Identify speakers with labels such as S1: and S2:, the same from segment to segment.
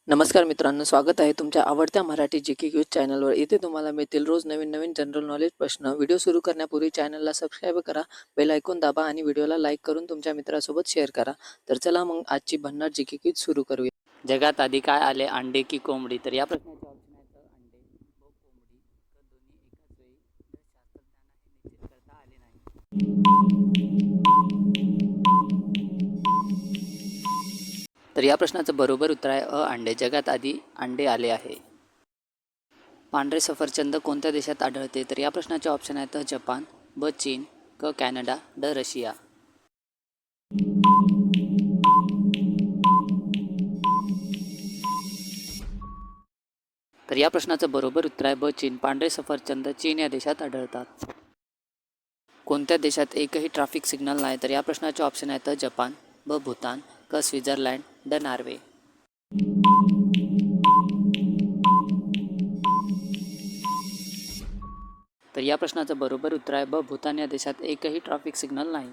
S1: नमस्कार मित्रांनो, स्वागत आहे तुमच्या आवडत्या मराठी जी.के. क्यूज चॅनलवर. इथे तुम्हाला मिळतील रोज नवीन जनरल नॉलेज प्रश्न. व्हिडिओ सुरू करण्यापूर्वी चॅनलला सबस्क्राईब करा, बेल आयकॉन दाबा आणि व्हिडिओला लाईक करून तुमच्या मित्रासोबत शेअर करा. तर चला मग आजची भन्नाट जी.के. क्यूज सुरू करूया. जगात आधी काय आले, अंडे की कोंबडी? तर या प्रश्नाचे ऑप्शन आहेत अंडे व कोंबडी क दोन्ही एकाच वेळी. तर शास्त्रज्ञांना हे निश्चित करता आले नाही. तर या प्रश्नाचं बरोबर उत्तर आहे अंडे. जगात आधी अंडे आले आहे. पांढरे सफरचंद कोणत्या देशात आढळते? तर या प्रश्नाचे ऑप्शन आहेत जपान, ब चीन, क कॅनडा, ड रशिया. तर या प्रश्नाचं बरोबर उत्तर आहे ब चीन. पांढरे सफरचंद चीन या देशात आढळतात. कोणत्या देशात एकही ट्रॅफिक सिग्नल नाही? तर या प्रश्नाचे ऑप्शन आहेत जपान, ब भूतान, क स्वित्झर्लंड, ड नॉर्वे. तर या प्रश्नाचं बरोबर उत्तर आहे ब भूतान या देशात एकही ट्रॅफिक सिग्नल नाही.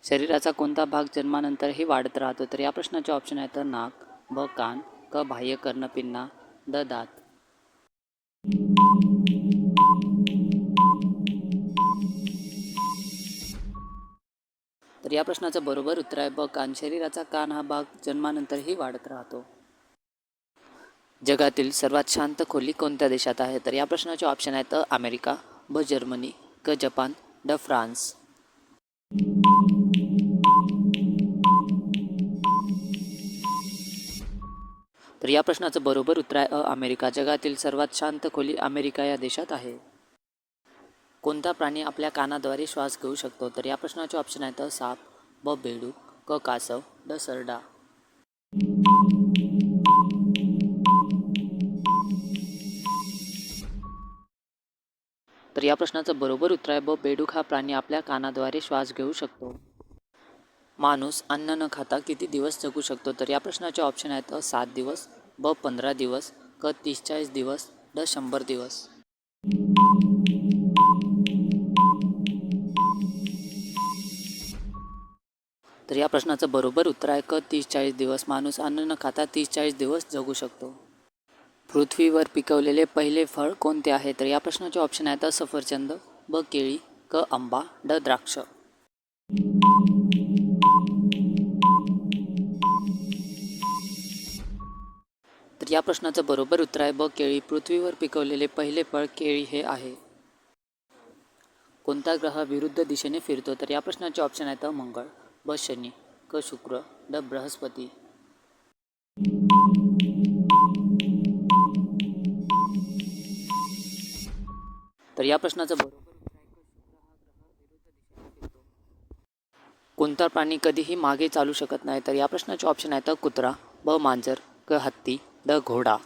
S1: शरीराचा कोणता भाग जन्मानंतरही वाढत राहतो? तर या प्रश्नाचे ऑप्शन आहेत नाक, ब कान, क बाह्य कर्णपिन्ना, ड दात. तर या प्रश्नाचं बरोबर उत्तर आहे ब कान. शरीराचा कान हा भाग जन्मानंतरही वाढत राहतो. जगातील सर्वात शांत खोली कोणत्या देशात आहे? तर या प्रश्नाचे ऑप्शन आहेत अमेरिका, ब जर्मनी, क जपान, ड फ्रान्स. तर या प्रश्नाचं बरोबर उत्तर आहे अमेरिका. जगातील सर्वात शांत खोली अमेरिका या देशात आहे. कोणता प्राणी आपल्या कानाद्वारे श्वास घेऊ शकतो? तर या प्रश्नाचे ऑप्शन आहेत साप, ब बेडूक, क कासव, ड सरडा. तर या प्रश्नाचं बरोबर उत्तर आहे ब बेडूक. हा प्राणी आपल्या कानाद्वारे श्वास घेऊ शकतो. माणूस अन्न न खाता किती दिवस जगू शकतो? तर या प्रश्नाचे ऑप्शन आहेत 7 दिवस, ब 15 दिवस, क 30-40 दिवस, ड 100 दिवस. तर या प्रश्नाचं बरोबर उत्तर आहे क 30-40 दिवस. माणूस अन्न न खाता 30-40 दिवस जगू शकतो. पृथ्वीवर पिकवलेले पहिले फळ कोणते आहे? तर या प्रश्नाचे ऑप्शन आहेत सफरचंद, ब केळी, क आंबा, ड द्राक्ष. तर या प्रश्नाचं बरोबर उत्तर आहे ब केळी. पृथ्वीवर पिकवलेले पहिले फळ केळी हे आहे. कोणता ग्रह विरुद्ध दिशेने फिरतो? तर या प्रश्नाचे ऑप्शन आहेत मंगळ, ब शनी, क शुक्र, ड बृहस्पती. तर या प्रश्नाचं बरोबर उत्तर आहे क शुक्र हा ग्रह विरुद्ध दिशेने फिरतो. कोणता प्राणी कधीही मागे चालू शकत नाही? तर या प्रश्नाचे ऑप्शन आहेत कुत्रा, ब मांजर, क हत्ती, ड घोडा.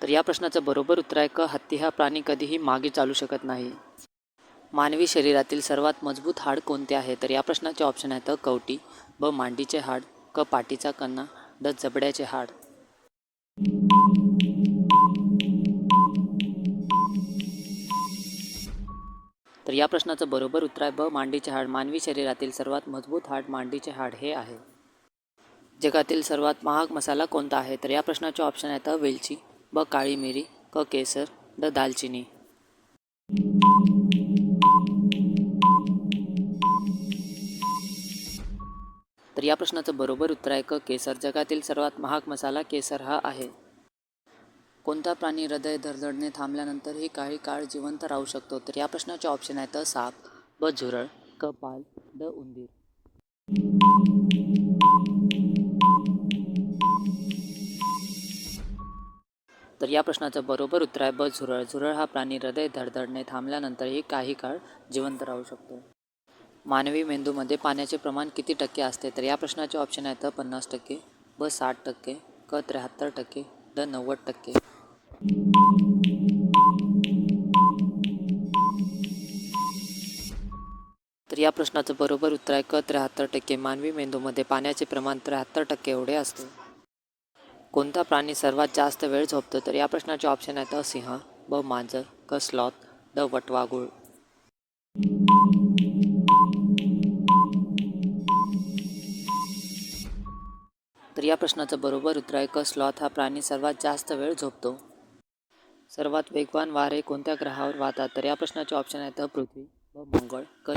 S1: तर या प्रश्नाचं बरोबर उत्तर आहे क हत्ती. हा प्राणी कधीही मागे चालू शकत नाही. मानवी शरीरातील सर्वात मजबूत हाड कोणते आहे? तर या प्रश्नाचे ऑप्शन आहेत कवटी, ब मांडीचे हाड, क पाठीचा कणा, ड जबड्याचे हाड. तर या प्रश्नाचं बरोबर उत्तर आहे ब मांडीचे हाड. मानवी शरीरातील सर्वात मजबूत हाड मांडीचे हाड हे आहे. जगातील सर्वात महाग मसाला कोणता आहे? तर या प्रश्नाचे ऑप्शन आहेत वेलची, ब काळी मिरी, क केसर, ड दालचिनी. तर या प्रश्नाचं बरोबर उत्तर आहे क केसर. जगातील सर्वात महाग मसाला केसर हा आहे. कोणता प्राणी हृदय धडधडणे थांबल्यानंतरही काही काळ जिवंत राहू शकतो? तर या प्रश्नाचे ऑप्शन आहेत साप, ब झुरळ, क पाल, ड उंदीर. तर या प्रश्नाचं बरोबर उत्तर आहे ब झुरळ. झुरळ हा प्राणी हृदय धडधडणे थांबल्यानंतरही काही काळ जिवंत राहू शकतो. मानवी मेंदूमध्ये पाण्याचे प्रमाण किती टक्के असते? तर या प्रश्नाचे ऑप्शन आहेत 50%, ब 60%, क 73%, ड 90%. तर या प्रश्नाचं बरोबर उत्तर आहे क 73%. मानवी मेंदूमध्ये पाण्याचे प्रमाण 73% एवढे असते. कोणता प्राणी सर्वात जास्त वेळ झोपतो? तर या प्रश्नाचे ऑप्शन आहेत सिंह, ब मांजर, क स्लॉथ, ड वटवाघूळ. या प्रश्नाचं बरोबर उत्तर आहे क स्लॉथ हा प्राणी सर्वात जास्त वेळ झोपतो. सर्वात वेगवान वारे कोणत्या ग्रहावर वाहतात? तर या प्रश्नाचे ऑप्शन आहेत पृथ्वी, ब मंगळ, क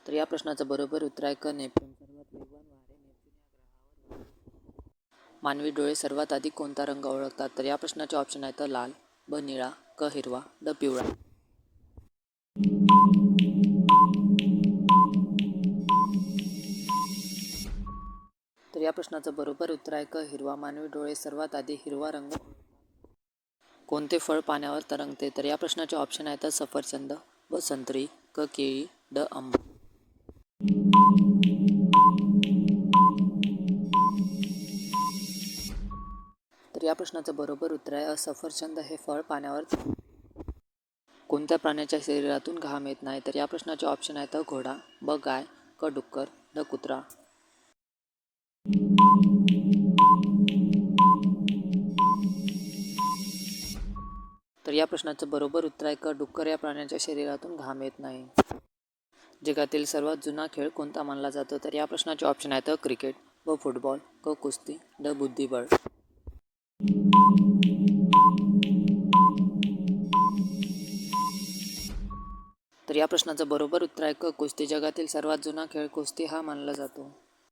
S1: तर या प्रश्नाचं बरोबर उत्तर आहे क नेपच्यून. सर्वात वेगवान वारे नेपच्यून या ग्रहावर वाहतात. मानवी डोळे सर्वात आधी कोणता रंग ओळखतात? तर या प्रश्नाचे ऑप्शन आहेत लाल, ब निळा, क हिरवा, ड पिवळा. तर या प्रश्नाचं बरोबर उत्तर आहे क हिरवा. मानवी डोळे सर्वात आधी हिरवा रंग. कोणते फळ पाण्यावर तरंगते? तर या प्रश्नाचे ऑप्शन आहेत सफरचंद, ब संत्री, क केळी, ड आंबा. तर या प्रश्नाचं बरोबर उत्तर आहे सफरचंद हे फळ पाण्यावर. कोणत्या प्राण्याच्या शरीरातून घाम येत नाही? तर या प्रश्नाचे ऑप्शन आहेत घोडा, ब गाय, क डुक्कर, ड कुत्रा. तर या प्रश्नाचं बरोबर उत्तर आहे क डुक्कर या प्राण्याच्या शरीरातून घाम येत नाही. जगातील सर्वात जुना खेळ कोणता मानला जातो? तर या प्रश्नाचे ऑप्शन आहेत क्रिकेट, ब फुटबॉल, क कुस्ती, ड बुद्धिबळ. तर या प्रश्नाचं बरोबर उत्तर आहे क कुस्ती. जगातील सर्वात जुना खेळ कुस्ती हा मानला जातो.